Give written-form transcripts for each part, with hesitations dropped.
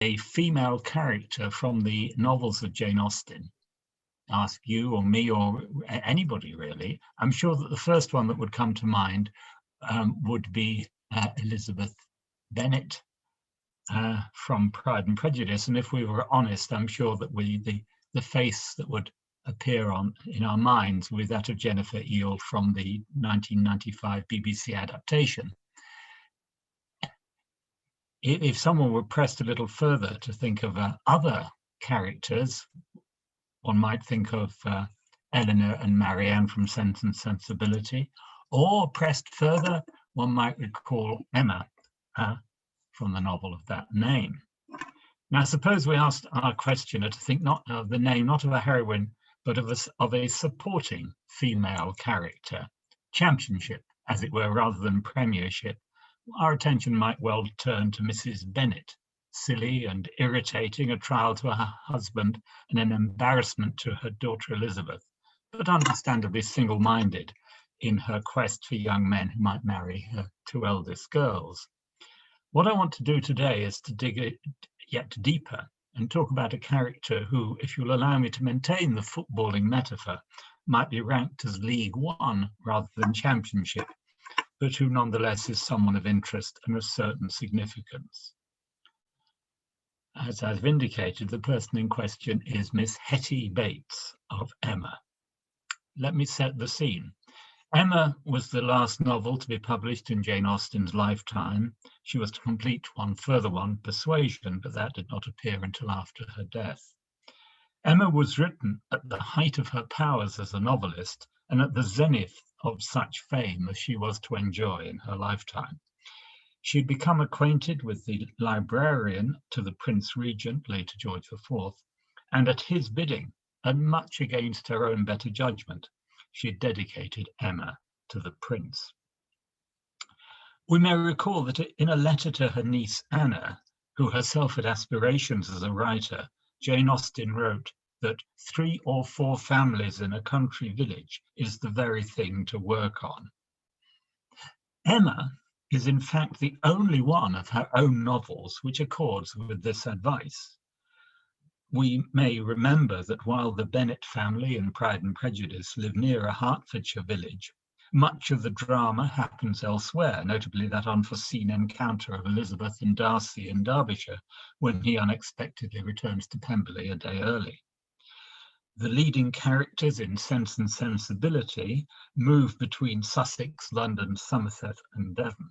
a female character from the novels of Jane Austen, ask you or me or anybody really, I'm sure that the first one that would come to mind would be Elizabeth Bennet from Pride and Prejudice. And if we were honest, I'm sure that the face that would appear in our minds with that of Jennifer Eel from the 1995 BBC adaptation. If someone were pressed a little further to think of other characters, one might think of Eleanor and Marianne from Sense and Sensibility, or pressed further, one might recall Emma from the novel of that name. Now, suppose we asked our questioner to think not of the name, not of a heroine, but of a supporting female character, championship, as it were, rather than premiership. Our attention might well turn to Mrs. Bennet, silly and irritating, a trial to her husband and an embarrassment to her daughter Elizabeth, but understandably single-minded in her quest for young men who might marry her two eldest girls. What I want to do today is to dig yet deeper and talk about a character who, if you'll allow me to maintain the footballing metaphor, might be ranked as League One rather than Championship, but who nonetheless is someone of interest and of certain significance. As I've indicated, the person in question is Miss Hetty Bates of Emma. Let me set the scene. Emma was the last novel to be published in Jane Austen's lifetime. She was to complete one further one, Persuasion, but that did not appear until after her death. Emma was written at the height of her powers as a novelist and at the zenith of such fame as she was to enjoy in her lifetime. She had become acquainted with the librarian to the Prince Regent, later George IV, and at his bidding, and much against her own better judgment, she had dedicated Emma to the Prince. We may recall that in a letter to her niece Anna, who herself had aspirations as a writer, Jane Austen wrote that 3 or 4 families in a country village is the very thing to work on. Emma is in fact the only one of her own novels which accords with this advice. We may remember that while the Bennet family in Pride and Prejudice live near a Hertfordshire village, much of the drama happens elsewhere, notably that unforeseen encounter of Elizabeth and Darcy in Derbyshire when he unexpectedly returns to Pemberley a day early. The leading characters in Sense and Sensibility move between Sussex, London, Somerset, and Devon.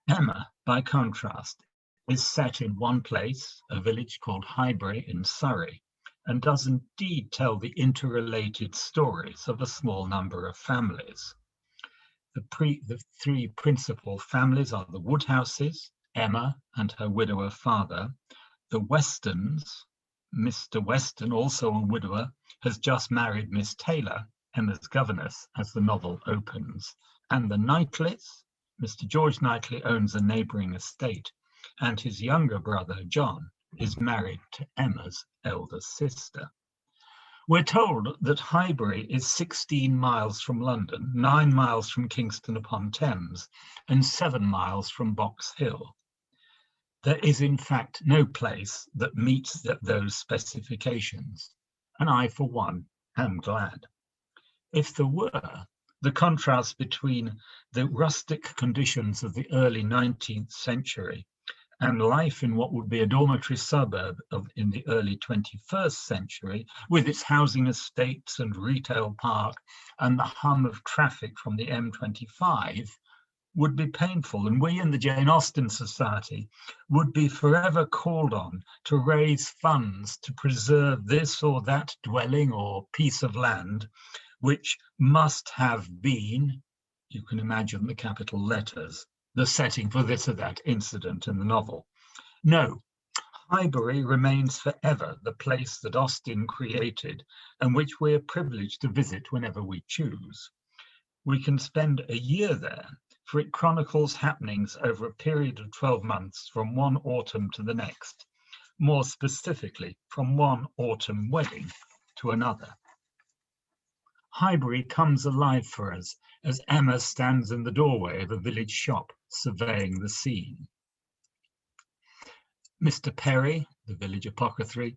Emma, by contrast, is set in one place, a village called Highbury in Surrey, and does indeed tell the interrelated stories of a small number of families. The 3 principal families are the Woodhouses, Emma and her widower father, the Westons. Mr. Weston, also a widower, has just married Miss Taylor, Emma's governess, as the novel opens, and the Knightleys. Mr. George Knightley owns a neighbouring estate, and his younger brother, John, is married to Emma's elder sister. We're told that Highbury is 16 miles from London, 9 miles from Kingston upon Thames, and 7 miles from Box Hill. There is, in fact, no place that meets those specifications, and I, for one, am glad. If there were, the contrast between the rustic conditions of the early 19th century and life in what would be a dormitory suburb in the early 21st century, with its housing estates and retail park and the hum of traffic from the M25, would be painful, and we in the Jane Austen Society would be forever called on to raise funds to preserve this or that dwelling or piece of land, which must have been, you can imagine the capital letters, the setting for this or that incident in the novel. No, Highbury remains forever the place that Austen created and which we are privileged to visit whenever we choose. We can spend a year there, for it chronicles happenings over a period of 12 months from one autumn to the next, more specifically from one autumn wedding to another. Highbury comes alive for us as Emma stands in the doorway of a village shop surveying the scene. Mr. Perry, the village apothecary,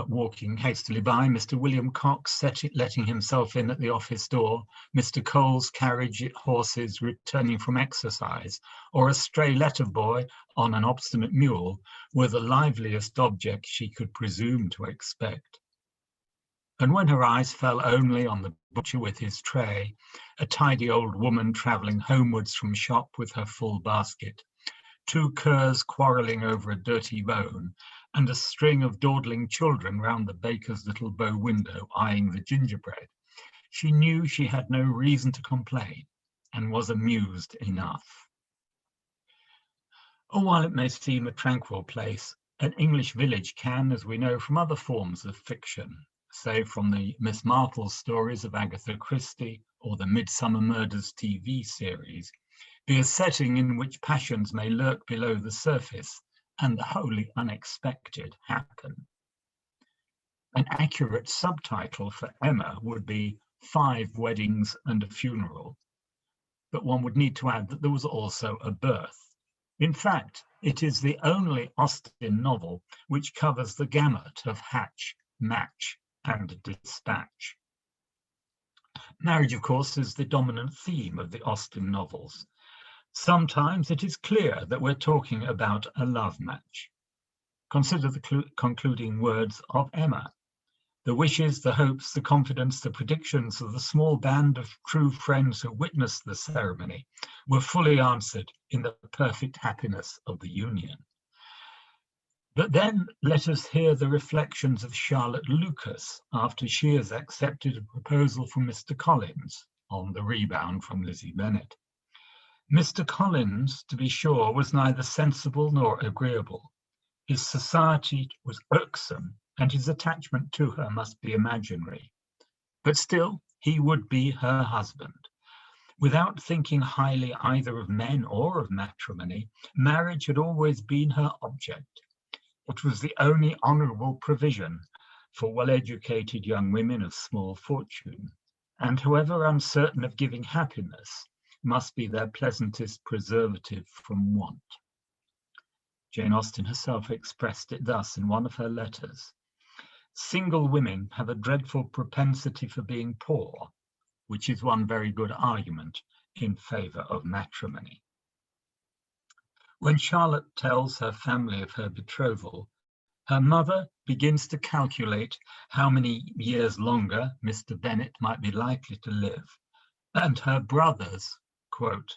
walking hastily by, Mr. William Cox letting himself in at the office door, Mr. Cole's carriage horses returning from exercise, or a stray letter boy on an obstinate mule were the liveliest objects she could presume to expect. And when her eyes fell only on the butcher with his tray, a tidy old woman travelling homewards from shop with her full basket, two curs quarrelling over a dirty bone, and a string of dawdling children round the baker's little bow window eyeing the gingerbread, she knew she had no reason to complain and was amused enough. While it may seem a tranquil place, an English village can, as we know from other forms of fiction, say from the Miss Marple stories of Agatha Christie or the Midsummer Murders TV series, be a setting in which passions may lurk below the surface and the wholly unexpected happen. An accurate subtitle for Emma would be 5 Weddings and a Funeral, but one would need to add that there was also a birth. In fact, it is the only Austen novel which covers the gamut of hatch, match, and dispatch. Marriage, of course, is the dominant theme of the Austen novels. Sometimes it is clear that we're talking about a love match. Consider the concluding words of Emma. The wishes, the hopes, the confidence, the predictions of the small band of true friends who witnessed the ceremony were fully answered in the perfect happiness of the union. But then let us hear the reflections of Charlotte Lucas after she has accepted a proposal from Mr. Collins on the rebound from Lizzie Bennet. Mr. Collins, to be sure, was neither sensible nor agreeable. His society was irksome, and his attachment to her must be imaginary. But still, he would be her husband. Without thinking highly either of men or of matrimony, marriage had always been her object. It was the only honourable provision for well-educated young women of small fortune, and however uncertain of giving happiness, must be their pleasantest preservative from want. Jane Austen herself expressed it thus in one of her letters: "Single women have a dreadful propensity for being poor, which is one very good argument in favour of matrimony." When Charlotte tells her family of her betrothal, her mother begins to calculate how many years longer Mr. Bennet might be likely to live, and her brothers, quote,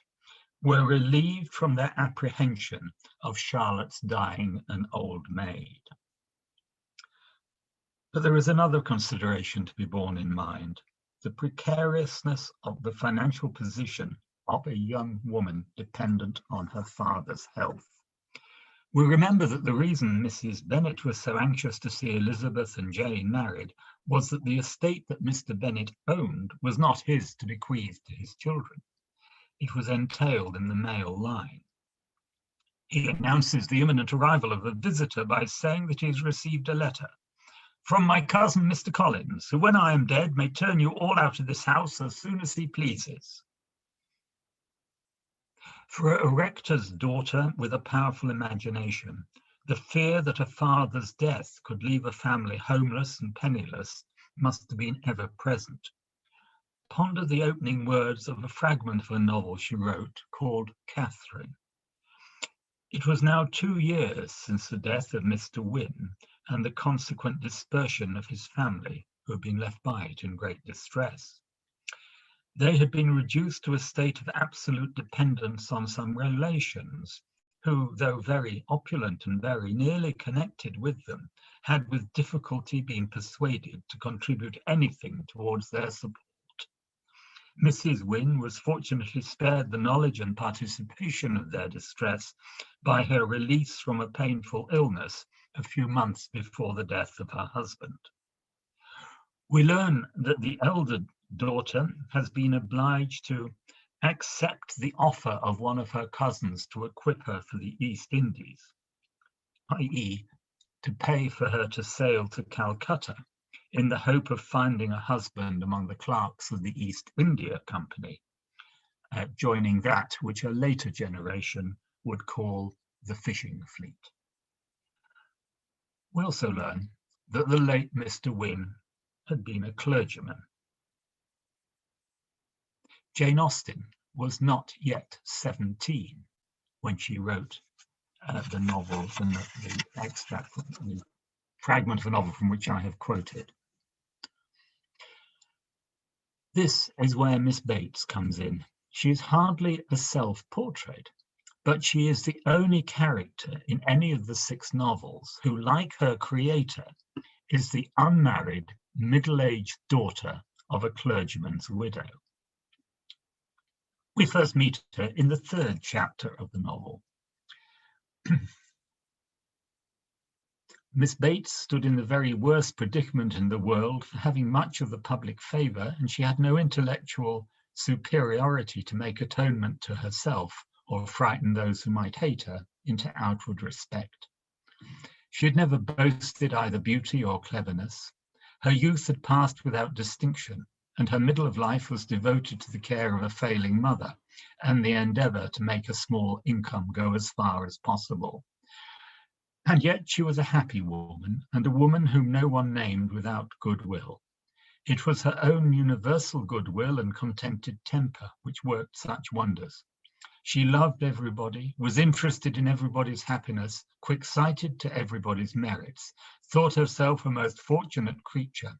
were relieved from their apprehension of Charlotte's dying an old maid. But there is another consideration to be borne in mind: the precariousness of the financial position of a young woman dependent on her father's health. We remember that the reason Mrs. Bennet was so anxious to see Elizabeth and Jane married was that the estate that Mr. Bennet owned was not his to bequeath to his children. It was entailed in the male line. He announces the imminent arrival of a visitor by saying that he has received a letter from my cousin Mr. Collins, who, when I am dead, may turn you all out of this house as soon as he pleases. For a rector's daughter with a powerful imagination, the fear that a father's death could leave a family homeless and penniless must have been ever present. Ponder the opening words of a fragment of a novel she wrote called Catherine. It was now 2 years since the death of Mr. Wynne and the consequent dispersion of his family, who had been left by it in great distress. They had been reduced to a state of absolute dependence on some relations, who, though very opulent and very nearly connected with them, had with difficulty been persuaded to contribute anything towards their support. Mrs. Wynne was fortunately spared the knowledge and participation of their distress by her release from a painful illness a few months before the death of her husband. We learn that the elder daughter has been obliged to accept the offer of one of her cousins to equip her for the East Indies, i.e., to pay for her to sail to Calcutta, in the hope of finding a husband among the clerks of the East India Company, joining that which a later generation would call the fishing fleet. We also learn that the late Mr. Wing had been a clergyman. Jane Austen was not yet 17 when she wrote the novel, the extract, the fragment of a novel from which I have quoted. This is where Miss Bates comes in. She is hardly a self-portrait, but she is the only character in any of the 6 novels who, like her creator, is the unmarried, middle-aged daughter of a clergyman's widow. We first meet her in the 3rd chapter of the novel. Miss Bates stood in the very worst predicament in the world for having much of the public favour, and she had no intellectual superiority to make atonement to herself or frighten those who might hate her into outward respect. She had never boasted either beauty or cleverness. Her youth had passed without distinction, and her middle of life was devoted to the care of a failing mother and the endeavour to make a small income go as far as possible. And yet she was a happy woman, and a woman whom no one named without goodwill. It was her own universal goodwill and contented temper which worked such wonders. She loved everybody, was interested in everybody's happiness, quick-sighted to everybody's merits, thought herself a most fortunate creature,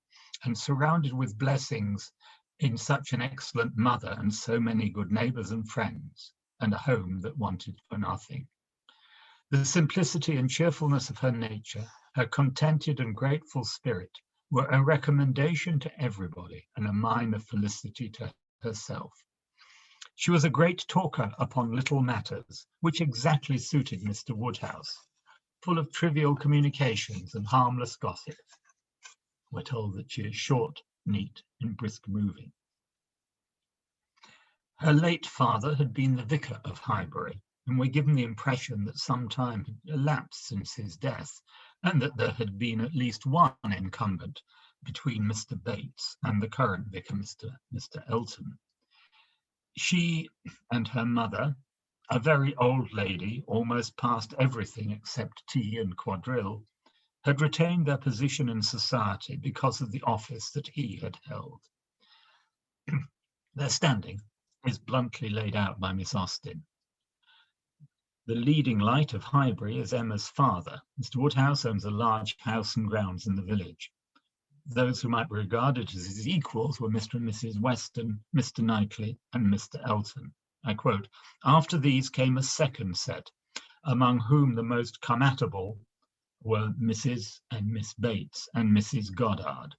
and surrounded with blessings in such an excellent mother and so many good neighbours and friends, and a home that wanted for nothing. The simplicity and cheerfulness of her nature, her contented and grateful spirit, were a recommendation to everybody and a mine of felicity to herself. She was a great talker upon little matters, which exactly suited Mr. Woodhouse, full of trivial communications and harmless gossip. We're told that she is short, neat, and brisk moving. Her late father had been the vicar of Highbury, and we're given the impression that some time had elapsed since his death, and that there had been at least one incumbent between Mr. Bates and the current vicar, Mr. Elton. She and her mother, a very old lady, almost past everything except tea and quadrille, had retained their position in society because of the office that he had held. Their standing is bluntly laid out by Miss Austen. The leading light of Highbury is Emma's father. Mr. Woodhouse owns a large house and grounds in the village. Those who might be regarded as his equals were Mr. and Mrs. Weston, Mr. Knightley, and Mr. Elton. I quote, "After these came a second set, among whom the most commatable were Mrs. and Miss Bates and Mrs. Goddard.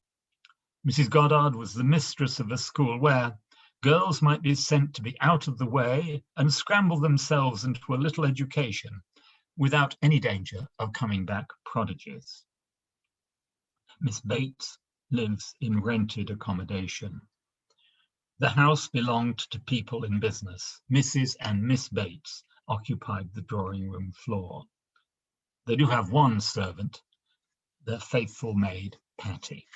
Mrs. Goddard was the mistress of a school where girls might be sent to be out of the way and scramble themselves into a little education without any danger of coming back prodigies. Miss Bates lives in rented accommodation. The house belonged to people in business. Mrs. and Miss Bates occupied the drawing room floor. They do have one servant, their faithful maid, Patty.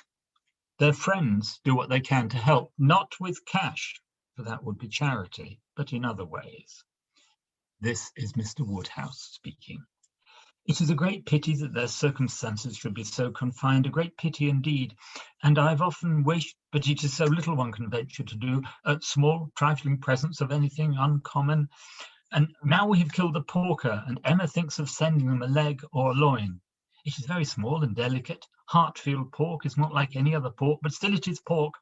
Their friends do what they can to help, not with cash, for that would be charity, but in other ways." This is Mr. Woodhouse speaking. "It is a great pity that their circumstances should be so confined, a great pity indeed, and I've often wished, but it is so little one can venture to do, at small trifling presents of anything uncommon. And now we have killed a porker, and Emma thinks of sending them a leg or a loin. It is very small and delicate. Hartfield pork is not like any other pork, but still it is pork.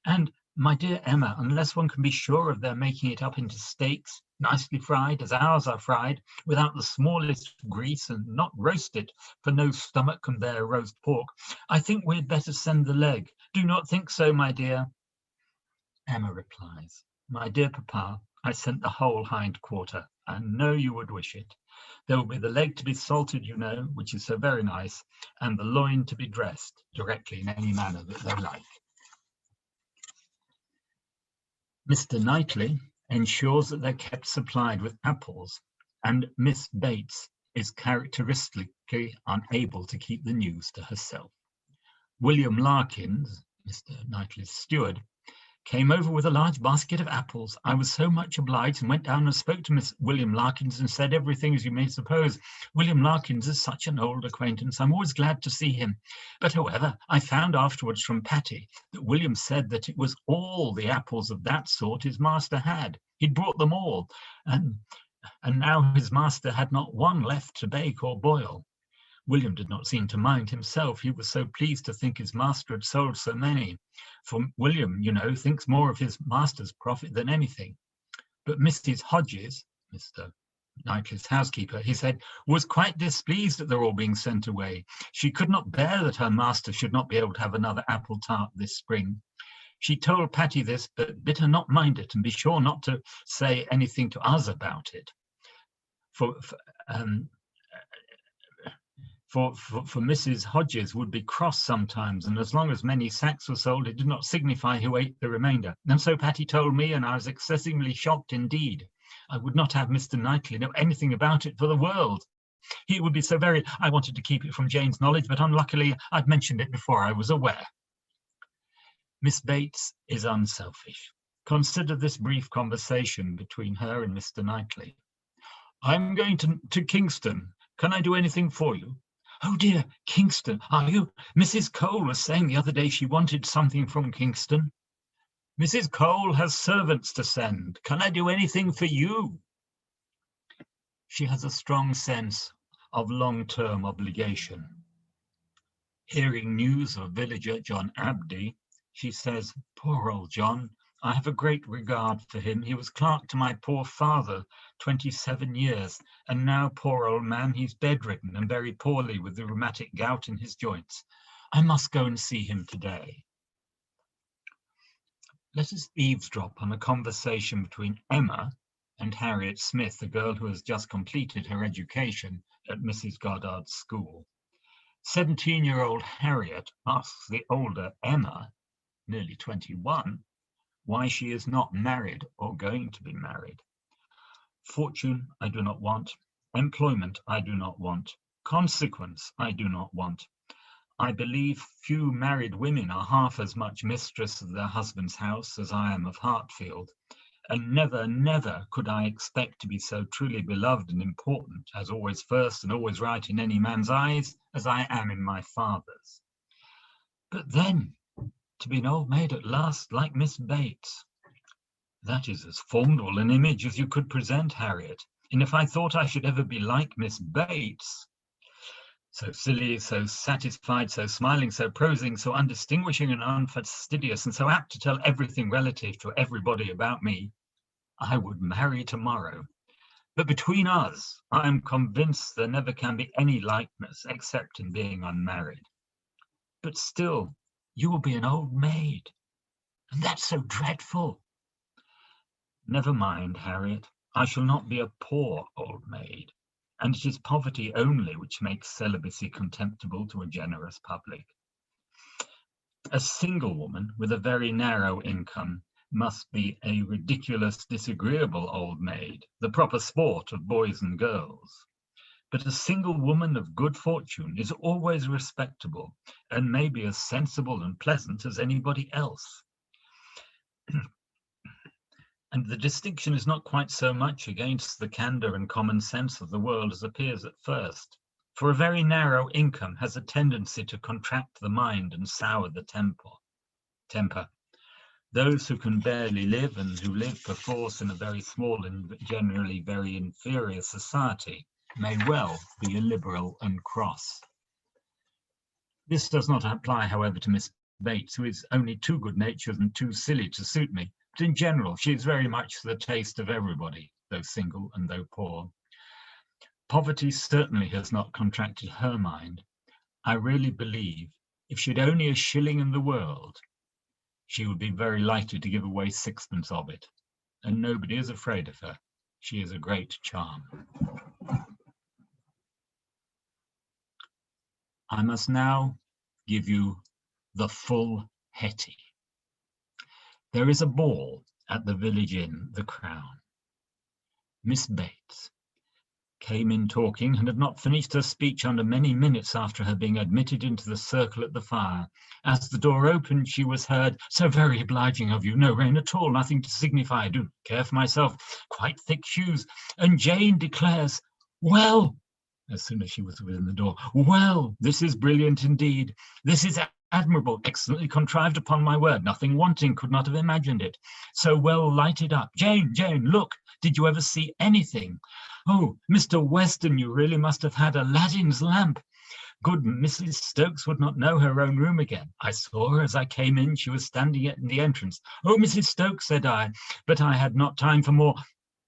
And, my dear Emma, unless one can be sure of their making it up into steaks, nicely fried, as ours are fried, without the smallest grease, and not roasted, for no stomach can bear roast pork, I think we had better send the leg. Do not think so, my dear?" Emma replies, "My dear papa, I sent the whole hind quarter, and know you would wish it. There will be the leg to be salted, you know, which is so very nice, and the loin to be dressed directly in any manner that they like." Mr. Knightley ensures that they're kept supplied with apples, and Miss Bates is characteristically unable to keep the news to herself. William Larkins, Mr. Knightley's steward, Came over with a large basket of apples. I was so much obliged and went down and spoke to Miss William Larkins and said everything as you may suppose. William Larkins is such an old acquaintance. I'm always glad to see him. But however, I found afterwards from Patty that William said that it was all the apples of that sort his master had. He'd brought them all, and now his master had not one left to bake or boil. William did not seem to mind himself. He was so pleased to think his master had sold so many. For William, you know, thinks more of his master's profit than anything. But Mrs. Hodges, Mr. Knightley's housekeeper, he said, was quite displeased at their all being sent away. She could not bear that her master should not be able to have another apple tart this spring. She told Patty this, but bid her not mind it and be sure not to say anything to us about it. For Mrs. Hodges would be cross sometimes, and as long as many sacks were sold, it did not signify who ate the remainder. And so Patty told me, and I was excessively shocked indeed. I would not have Mr. Knightley know anything about it for the world. He would be so very... I wanted to keep it from Jane's knowledge, but unluckily I'd mentioned it before I was aware. Miss Bates is unselfish. Consider this brief conversation between her and Mr. Knightley. I'm going to Kingston. Can I do anything for you? Oh dear, Kingston, are you? Mrs. Cole was saying the other day she wanted something from Kingston. Mrs. Cole has servants to send. Can I do anything for you? She has a strong sense of long-term obligation. Hearing news of villager John Abdy, she says, poor old John, I have a great regard for him. He was clerk to my poor father 27 years, and now, poor old man, he's bedridden and very poorly with the rheumatic gout in his joints. I must go and see him today. Let us eavesdrop on a conversation between Emma and Harriet Smith, the girl who has just completed her education at Mrs. Goddard's school. 17-year-old Harriet asks the older Emma, nearly 21, why she is not married or going to be married. Fortune I do not want. Employment I do not want. Consequence I do not want. I believe few married women are half as much mistress of their husband's house as I am of Hartfield, and never, never could I expect to be so truly beloved and important, as always first and always right in any man's eyes, as I am in my father's. But then, to be an old maid at last, like Miss Bates. That is as formidable an image as you could present, Harriet. And if I thought I should ever be like Miss Bates, so silly, so satisfied, so smiling, so prosing, so undistinguishing and unfastidious, and so apt to tell everything relative to everybody about me, I would marry tomorrow. But between us, I am convinced there never can be any likeness except in being unmarried. But still, you will be an old maid, and that's so dreadful. Never mind, Harriet, I shall not be a poor old maid, and it is poverty only which makes celibacy contemptible to a generous public. A single woman with a very narrow income must be a ridiculous, disagreeable old maid, the proper sport of boys and girls. But a single woman of good fortune is always respectable and may be as sensible and pleasant as anybody else. And the distinction is not quite so much against the candour and common sense of the world as appears at first, for a very narrow income has a tendency to contract the mind and sour the temper. Those who can barely live and who live perforce in a very small and generally very inferior society may well be illiberal and cross. This does not apply, however, to Miss Bates, who is only too good-natured and too silly to suit me. But in general, she is very much the taste of everybody, though single and though poor. Poverty certainly has not contracted her mind. I really believe if she had only a shilling in the world, she would be very likely to give away sixpence of it. And nobody is afraid of her. She is a great charm. I must now give you the full Hetty. There is a ball at the village inn, the Crown. Miss Bates, came in talking and had not finished her speech under many minutes after her being admitted into the circle at the fire. As the door opened, she was heard, "So very obliging of you. No rain at all, nothing to signify. I do care for myself. Quite thick shoes." And Jane declares, "Well," as soon as she was within the door, "well, this is brilliant indeed. This is admirable, excellently contrived, upon my word. Nothing wanting, could not have imagined it. So well lighted up. Jane, Jane, look, did you ever see anything? Oh, Mr. Weston, you really must have had Aladdin's lamp. Good Mrs. Stokes would not know her own room again. I saw her as I came in. She was standing in the entrance. Oh, Mrs. Stokes, said I, but I had not time for more."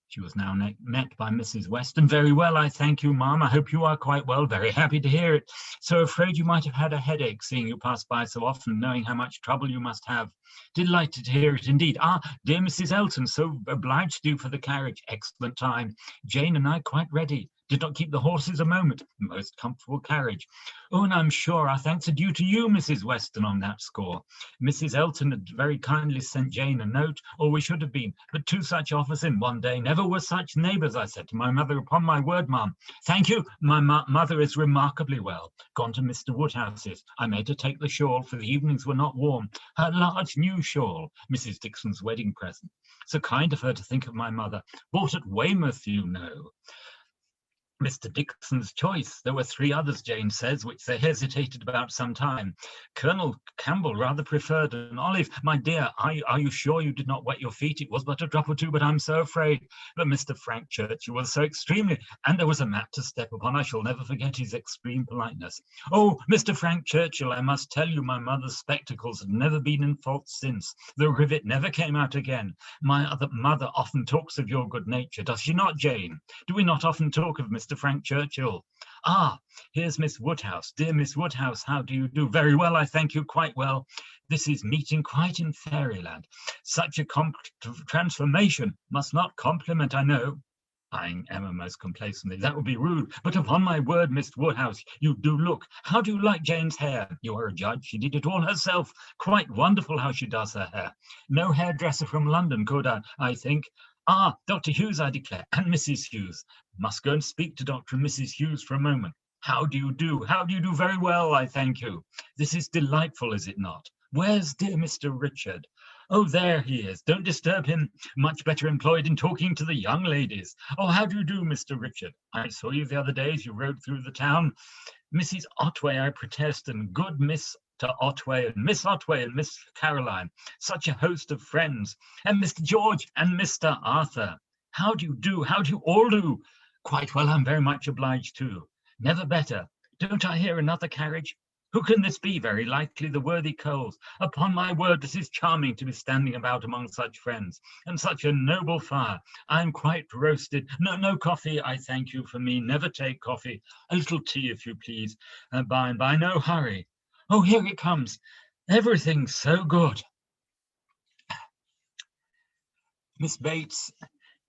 She was now met by Mrs. Weston. "Very well, I thank you, ma'am. I hope you are quite well. Very happy to hear it. So afraid you might have had a headache, seeing you pass by so often, knowing how much trouble you must have. Delighted to hear it indeed. Ah, dear Mrs. Elton, so obliged to you for the carriage. Excellent time. Jane and I quite ready. Did not keep the horses a moment. Most comfortable carriage. Oh, and I'm sure our thanks are due to you, Mrs. Weston, on that score. Mrs. Elton had very kindly sent Jane a note, or we should have been. But two such offers in one day. Never were such neighbours, I said to my mother. Upon my word, ma'am. Thank you. My mother is remarkably well. Gone to Mr. Woodhouse's. I made her take the shawl, for the evenings were not warm. Her large new shawl, Mrs. Dixon's wedding present. So kind of her to think of my mother. Bought at Weymouth, you know. Mr. Dixon's choice. There were three others, Jane says, which they hesitated about some time. Colonel Campbell rather preferred an olive. My dear, are you sure you did not wet your feet? It was but a drop or two, but I'm so afraid. But Mr. Frank Churchill was so extremely, and there was a mat to step upon. I shall never forget his extreme politeness. Oh, Mr. Frank Churchill, I must tell you, my mother's spectacles have never been in fault since. The rivet never came out again. My other mother often talks of your good nature, does she not, Jane? Do we not often talk of Mr. Frank Churchill? Ah, here's Miss Woodhouse. Dear Miss Woodhouse, how do you do? Very well, I thank you, quite well. This is meeting quite in fairyland. Such a transformation. Must not compliment, I know. Eyeing Emma most complacently. That would be rude, but upon my word, Miss Woodhouse, you do look. How do you like Jane's hair? You are a judge. She did it all herself. Quite wonderful how she does her hair. No hairdresser from London could, I think. Ah, Dr. Hughes, I declare, and Mrs. Hughes. Must go and speak to Dr. and Mrs. Hughes for a moment. How do you do? How do you do? Very well, I thank you. This is delightful, is it not? Where's dear Mr. Richard? Oh, there he is. Don't disturb him. Much better employed in talking to the young ladies. Oh, how do you do, Mr. Richard? I saw you the other day as you rode through the town. Mrs. Otway, I protest, and good Miss Otway and Miss Otway and Miss Caroline, such a host of friends, and Mr. George and Mr. Arthur. How do you do? How do you all do? Quite well, I'm very much obliged too. Never better. Don't I hear another carriage? Who can this be? Very likely the worthy Coles. Upon my word, this is charming to be standing about among such friends, and such a noble fire. I'm quite roasted. No coffee, I thank you, for me. Never take coffee. A little tea, if you please. By and by, no hurry. Oh, here it comes. Everything's so good. Miss Bates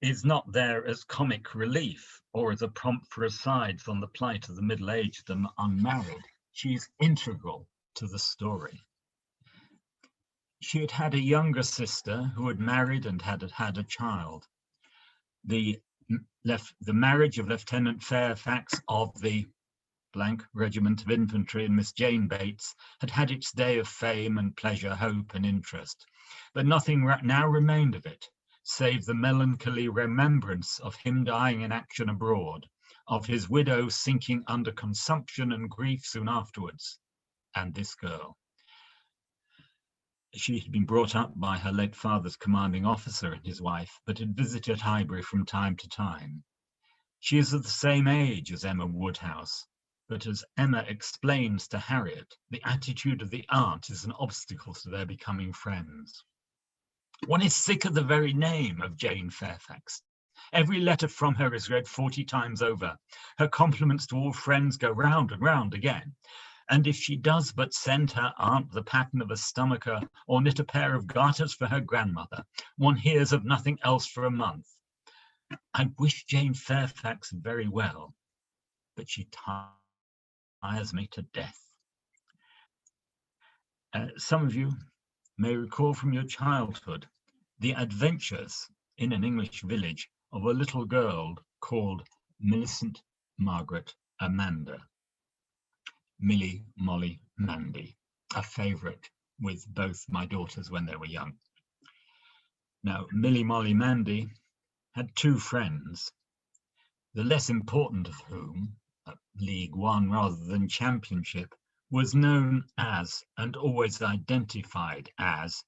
is not there as comic relief or as a prompt for asides on the plight of the middle-aged and unmarried. She's integral to the story. She had had a younger sister who had married and had had a child. The marriage of Lieutenant Fairfax of the Regiment of Infantry and Miss Jane Bates had had its day of fame and pleasure, hope and interest, but nothing now remained of it, save the melancholy remembrance of him dying in action abroad, of his widow sinking under consumption and grief soon afterwards, and this girl. She had been brought up by her late father's commanding officer and his wife, but had visited Highbury from time to time. She is of the same age as Emma Woodhouse, but as Emma explains to Harriet, the attitude of the aunt is an obstacle to their becoming friends. One is sick of the very name of Jane Fairfax. Every letter from her is read 40 times over. Her compliments to all friends go round and round again. And if she does but send her aunt the pattern of a stomacher or knit a pair of garters for her grandmother, one hears of nothing else for a month. I wish Jane Fairfax very well, but she tires me to death. Some of you may recall from your childhood the adventures in an English village of a little girl called Millicent, Margaret, Amanda, Millie, Molly, Mandy, a favourite with both my daughters when they were young. Now, Millie, Molly, Mandy had two friends, the less important of whom, League One rather than Championship, was known as and always identified as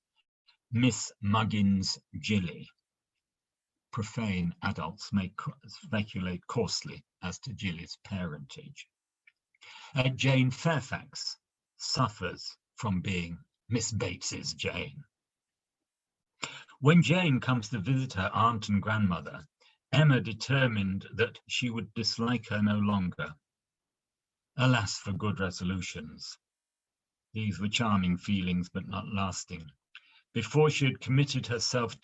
Miss Muggins Gilly. Profane adults may speculate coarsely as to Gilly's parentage. Jane Fairfax suffers from being Miss Bates's Jane. When Jane comes to visit her aunt and grandmother, Emma determined that she would dislike her no longer. Alas for good resolutions. These were charming feelings, but not lasting. Before she had committed herself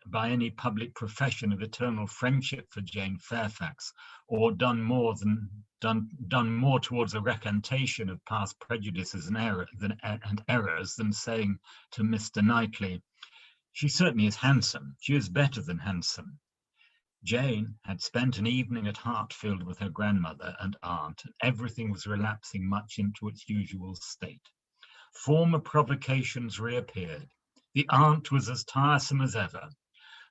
by any public profession of eternal friendship for Jane Fairfax, or done more towards a recantation of past prejudices and errors than saying to Mr. Knightley, "She certainly is handsome. She is better than handsome." Jane had spent an evening at Hartfield with her grandmother and aunt, and everything was relapsing much into its usual state. Former provocations reappeared. The aunt was as tiresome as ever,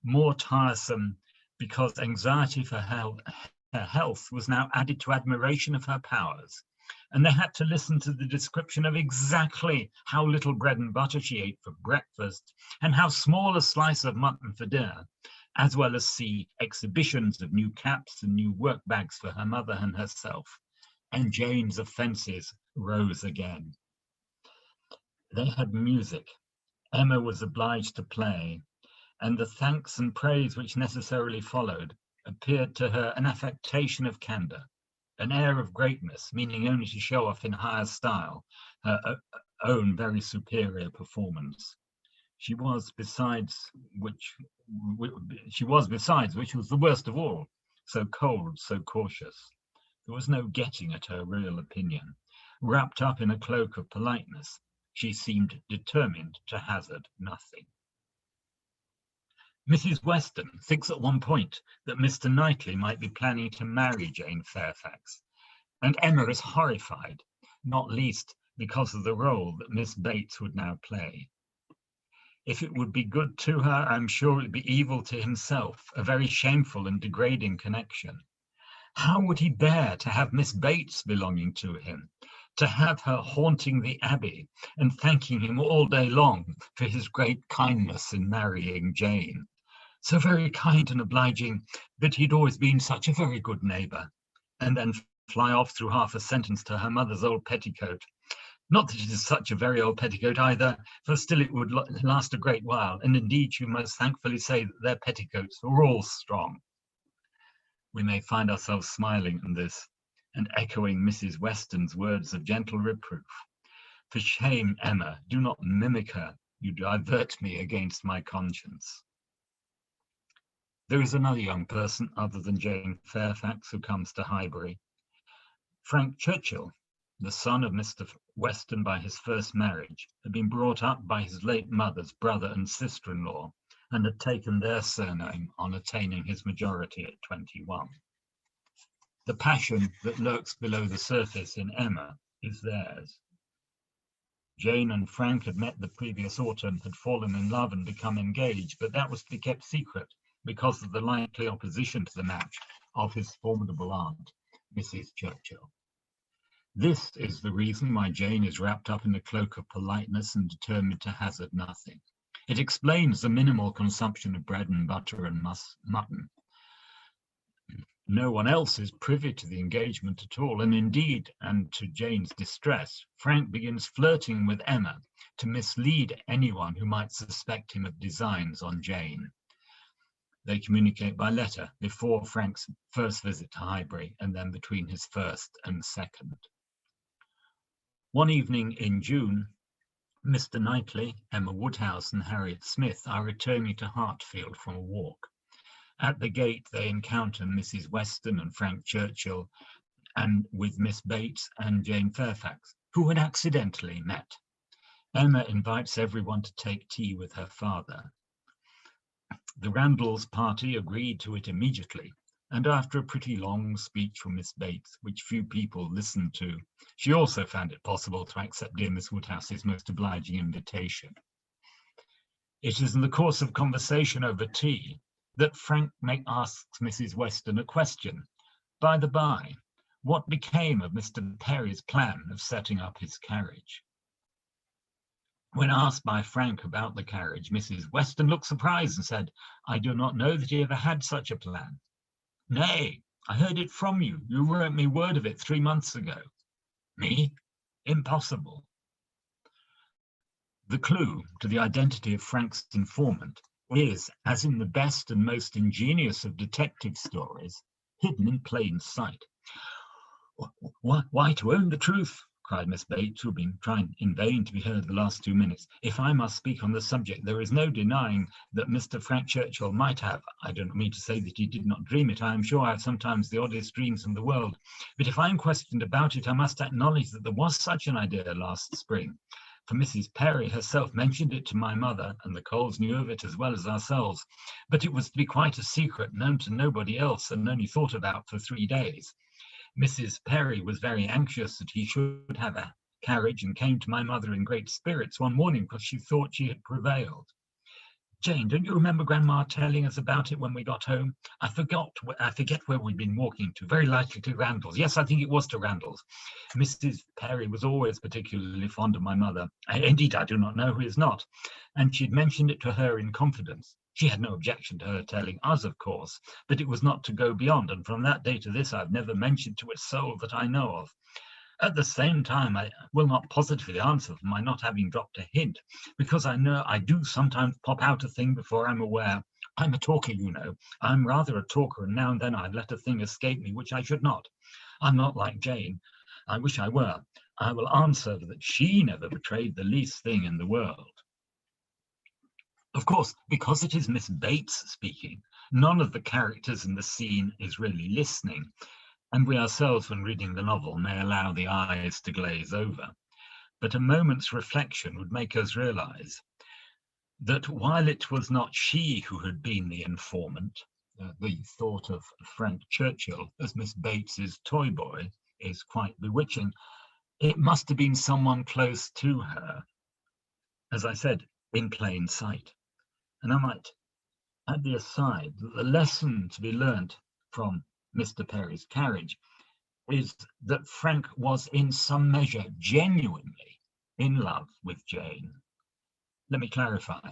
more tiresome because anxiety for her health was now added to admiration of her powers, and they had to listen to the description of exactly how little bread and butter she ate for breakfast and how small a slice of mutton for dinner, as well as see exhibitions of new caps and new work bags for her mother and herself. And Jane's offences rose again. They had music. Emma was obliged to play, and the thanks and praise which necessarily followed appeared to her an affectation of candour, an air of greatness, meaning only to show off in higher style her own very superior performance. She was besides, which was the worst of all, so cold, so cautious. There was no getting at her real opinion. Wrapped up in a cloak of politeness, she seemed determined to hazard nothing. Mrs. Weston thinks at one point that Mr. Knightley might be planning to marry Jane Fairfax, and Emma is horrified, not least because of the role that Miss Bates would now play. If it would be good to her, I'm sure it would be evil to himself, a very shameful and degrading connection. How would he bear to have Miss Bates belonging to him, to have her haunting the Abbey and thanking him all day long for his great kindness in marrying Jane? So very kind and obliging, but he'd always been such a very good neighbour, and then fly off through half a sentence to her mother's old petticoat. Not that it is such a very old petticoat either, for still it would last a great while, and indeed you must thankfully say that their petticoats were all strong. We may find ourselves smiling at this and echoing Mrs. Weston's words of gentle reproof. For shame, Emma, do not mimic her. You divert me against my conscience. There is another young person other than Jane Fairfax who comes to Highbury. Frank Churchill, the son of Mr. Weston by his first marriage, had been brought up by his late mother's brother and sister-in-law, and had taken their surname on attaining his majority at 21. The passion that lurks below the surface in Emma is theirs. Jane and Frank had met the previous autumn, had fallen in love and become engaged, but that was to be kept secret because of the likely opposition to the match of his formidable aunt, Mrs. Churchill. This is the reason why Jane is wrapped up in a cloak of politeness and determined to hazard nothing. It explains the minimal consumption of bread and butter and mutton. No one else is privy to the engagement at all, and indeed, and to Jane's distress, Frank begins flirting with Emma to mislead anyone who might suspect him of designs on Jane. They communicate by letter before Frank's first visit to Highbury, and then between his first and second. One evening in June, Mr. Knightley, Emma Woodhouse, and Harriet Smith are returning to Hartfield from a walk. At the gate, they encounter Mrs. Weston and Frank Churchill, and with Miss Bates and Jane Fairfax, who had accidentally met. Emma invites everyone to take tea with her father. The Randalls party agreed to it immediately, and after a pretty long speech from Miss Bates, which few people listened to, she also found it possible to accept dear Miss Woodhouse's most obliging invitation. It is in the course of conversation over tea that Frank asks Mrs. Weston a question. By the by, what became of Mr. Perry's plan of setting up his carriage? When asked by Frank about the carriage, Mrs. Weston looked surprised and said, "I do not know that he ever had such a plan." "Nay, I heard it from you. You wrote me word of it 3 months ago." "Me? Impossible." The clue to the identity of Frank's informant is, as in the best and most ingenious of detective stories, hidden in plain sight. "Why, to own the truth," cried Miss Bates, who had been trying in vain to be heard the last 2 minutes, "if I must speak on the subject, there is no denying that Mr. Frank Churchill might have, I don't mean to say that he did not dream it, I am sure I have sometimes the oddest dreams in the world, but if I am questioned about it, I must acknowledge that there was such an idea last spring, for Mrs. Perry herself mentioned it to my mother, and the Coles knew of it as well as ourselves, but it was to be quite a secret, known to nobody else, and only thought about for 3 days. Mrs. Perry was very anxious that he should have a carriage, and came to my mother in great spirits one morning because she thought she had prevailed. Jane, don't you remember Grandma telling us about it when we got home? I forget where we'd been walking to, very likely to Randall's. Yes, I think it was to Randall's. Mrs. Perry was always particularly fond of my mother. Indeed, I do not know who is not. And she'd mentioned it to her in confidence. She had no objection to her telling us, of course, but it was not to go beyond, and from that day to this I've never mentioned to a soul that I know of. At the same time, I will not positively answer for my not having dropped a hint, because I know I do sometimes pop out a thing before I'm aware. I'm a talker, you know. I'm rather a talker, and now and then I let a thing escape me which I should not. I'm not like Jane. I wish I were. I will answer that she never betrayed the least thing in the world. Of course, because it is Miss Bates speaking, none of the characters in the scene is really listening, and we ourselves, when reading the novel, may allow the eyes to glaze over. But a moment's reflection would make us realize that while it was not she who had been the informant, the thought of Frank Churchill as Miss Bates's toy boy is quite bewitching. It must have been someone close to her, as I said, in plain sight. And I might add the aside that the lesson to be learnt from Mr. Perry's carriage is that Frank was in some measure genuinely in love with Jane. Let me clarify.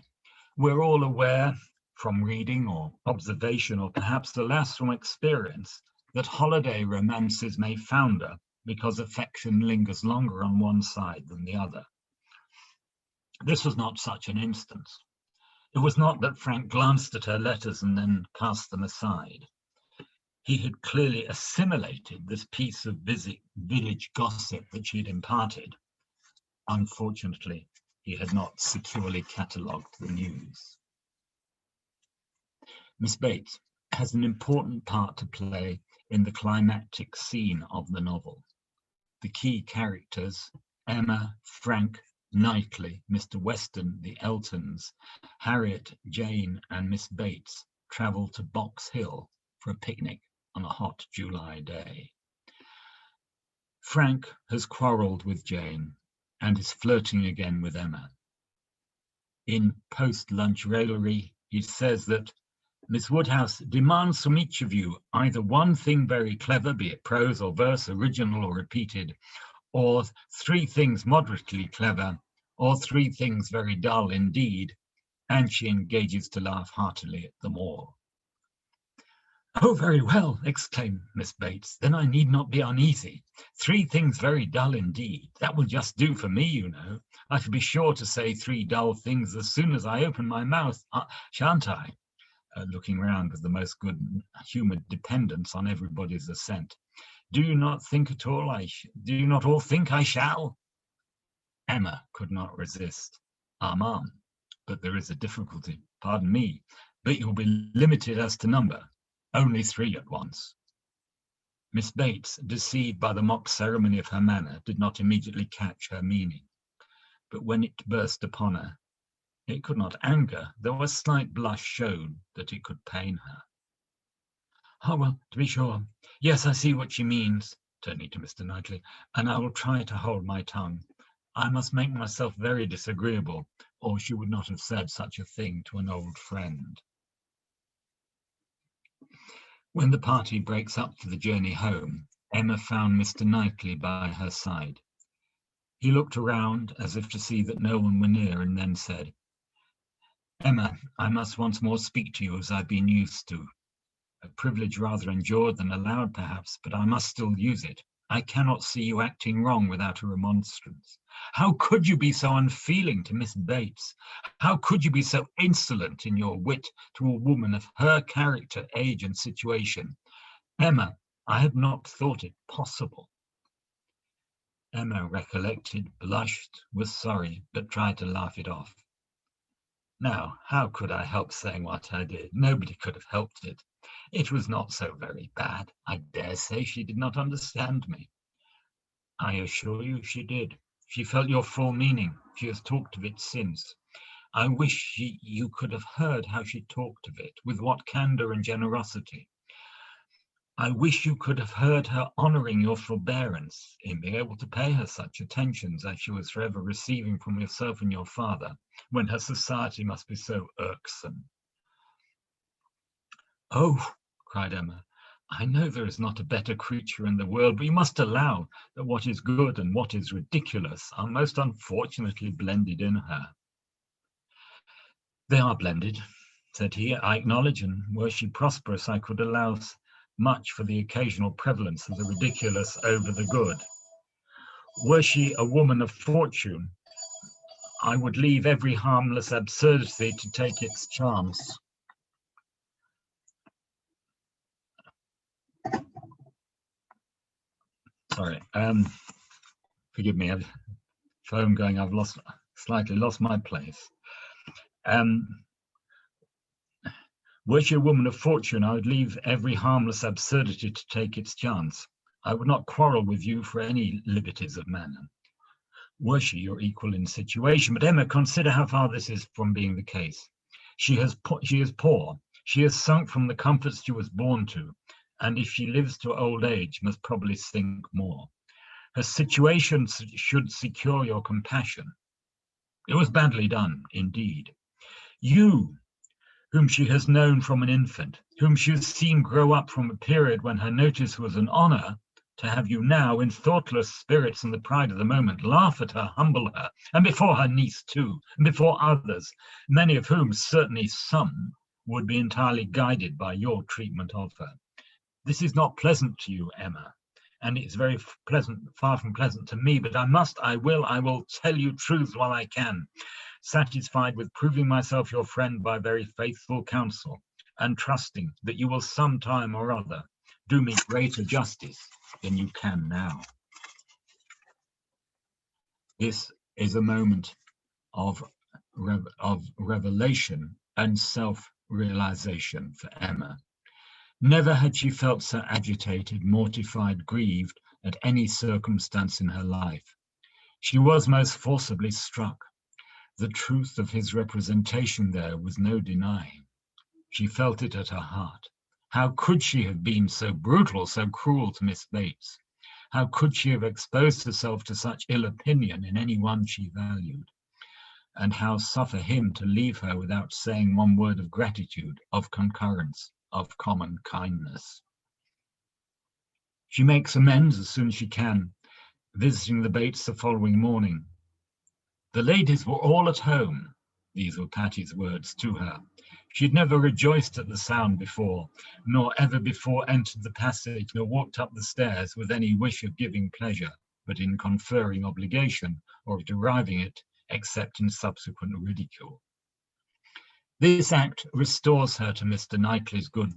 We're all aware from reading or observation, or perhaps alas from experience, that holiday romances may founder because affection lingers longer on one side than the other. This was not such an instance. It was not that Frank glanced at her letters and then cast them aside. He had clearly assimilated this piece of village gossip that she had imparted. Unfortunately, he had not securely catalogued the news. Miss Bates has an important part to play in the climactic scene of the novel. The key characters, Emma, Frank, Knightley, Mr. Weston, the Eltons, Harriet, Jane, and Miss Bates travel to Box Hill for a picnic on a hot July day. Frank has quarrelled with Jane and is flirting again with Emma. In post-lunch raillery, he says that Miss Woodhouse demands from each of you either one thing very clever, be it prose or verse, original or repeated, or 3 things moderately clever, or 3 things very dull indeed, and she engages to laugh heartily at them all. "Oh, very well," exclaimed Miss Bates, "then I need not be uneasy. 3 things very dull indeed. That will just do for me, you know. I shall be sure to say 3 dull things as soon as I open my mouth, shan't I?" Looking round with the most good-humoured dependence on everybody's assent. Do you not all think I shall?" Emma could not resist. "Armand, but there is a difficulty. Pardon me, but you'll be limited as to number. Only 3 at once." Miss Bates, deceived by the mock ceremony of her manner, did not immediately catch her meaning. But when it burst upon her, it could not anger, though a slight blush showed that it could pain her. Oh, well, to be sure. Yes, I see what she means, turning to Mr. Knightley, and I will try to hold my tongue. I must make myself very disagreeable, or she would not have said such a thing to an old friend. When the party breaks up for the journey home, Emma found Mr. Knightley by her side. He looked around as if to see that no one were near, and then said, "Emma, I must once more speak to you as I've been used to. A privilege rather endured than allowed, perhaps, but I must still use it. I cannot see you acting wrong without a remonstrance. How could you be so unfeeling to Miss Bates? How could you be so insolent in your wit to a woman of her character, age, and situation? Emma, I had not thought it possible." Emma recollected, blushed, was sorry, but tried to laugh it off. Now, how could I help saying what I did? Nobody could have helped it. It was not so very bad. I dare say she did not understand me. I assure you she did. She felt your full meaning. She has talked of it since. I wish you could have heard how she talked of it, with what candor and generosity. I wish you could have heard her honouring your forbearance in being able to pay her such attentions as she was forever receiving from yourself and your father, when her society must be so irksome. "Oh," cried Emma, "I know there is not a better creature in the world, but you must allow that what is good and what is ridiculous are most unfortunately blended in her." "They are blended," said he, "I acknowledge, and were she prosperous, I could allow much for the occasional prevalence of the ridiculous over the good. Were she a woman of fortune, I would leave every harmless absurdity to take its chance." Sorry, forgive me, I've phone going, I've slightly lost my place. Were she a woman of fortune, I would leave every harmless absurdity to take its chance. I would not quarrel with you for any liberties of manner, were she your equal in situation. But Emma, consider how far this is from being the case. She is poor. She has sunk from the comforts she was born to, and if she lives to old age, must probably sink more. Her situation should secure your compassion. It was badly done, indeed. You, whom she has known from an infant, whom she has seen grow up from a period when her notice was an honour, to have you now, in thoughtless spirits and the pride of the moment, laugh at her, humble her, and before her niece too, and before others, many of whom, certainly some, would be entirely guided by your treatment of her. This is not pleasant to you, Emma, and it's very far from pleasant to me, but I will tell you truths while I can, satisfied with proving myself your friend by very faithful counsel, and trusting that you will some time or other do me greater justice than you can now. This is a moment of revelation and self-realization for Emma. Never had she felt so agitated, mortified, grieved at any circumstance in her life. She was most forcibly struck. The truth of his representation there was no denying. She felt it at her heart. How could she have been so brutal, so cruel to Miss Bates? How could she have exposed herself to such ill opinion in any one she valued? And how suffer him to leave her without saying one word of gratitude, of concurrence, of common kindness? She makes amends as soon as she can, visiting the Bates the following morning. The ladies were all at home. These were Patty's words to her. She had never rejoiced at the sound before, nor ever before entered the passage, nor walked up the stairs with any wish of giving pleasure, but in conferring obligation, or of deriving it, except in subsequent ridicule. This act restores her to Mr. Knightley's good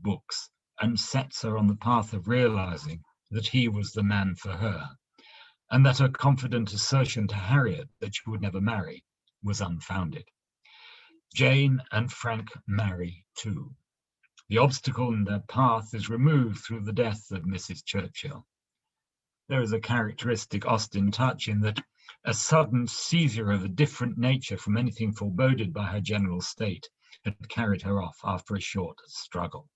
books, and sets her on the path of realizing that he was the man for her, and that her confident assertion to Harriet that she would never marry was unfounded. Jane and Frank marry too. The obstacle in their path is removed through the death of Mrs. Churchill. There is a characteristic Austen touch in that a sudden seizure of a different nature from anything foreboded by her general state had carried her off after a short struggle.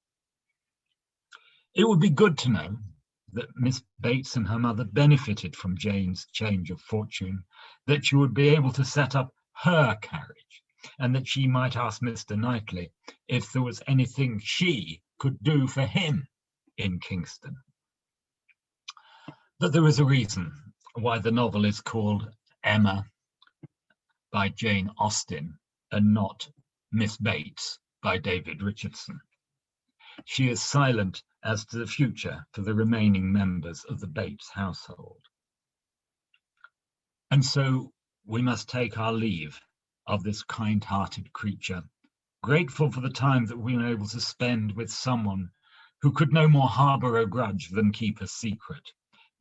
It would be good to know that Miss Bates and her mother benefited from Jane's change of fortune, that she would be able to set up her carriage, and that she might ask Mr. Knightley if there was anything she could do for him in Kingston. But there is a reason why the novel is called Emma by Jane Austen and not Miss Bates by David Richardson. She is silent as to the future for the remaining members of the Bates household. And so we must take our leave of this kind-hearted creature, grateful for the time that we were able to spend with someone who could no more harbour a grudge than keep a secret,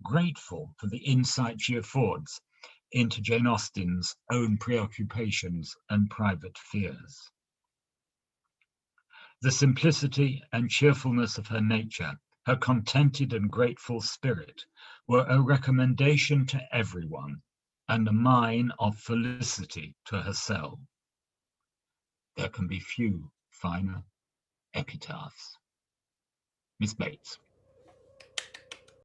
grateful for the insight she affords into Jane Austen's own preoccupations and private fears. The simplicity and cheerfulness of her nature, her contented and grateful spirit, were a recommendation to everyone and a mine of felicity to herself. There can be few finer epitaphs. Miss Bates.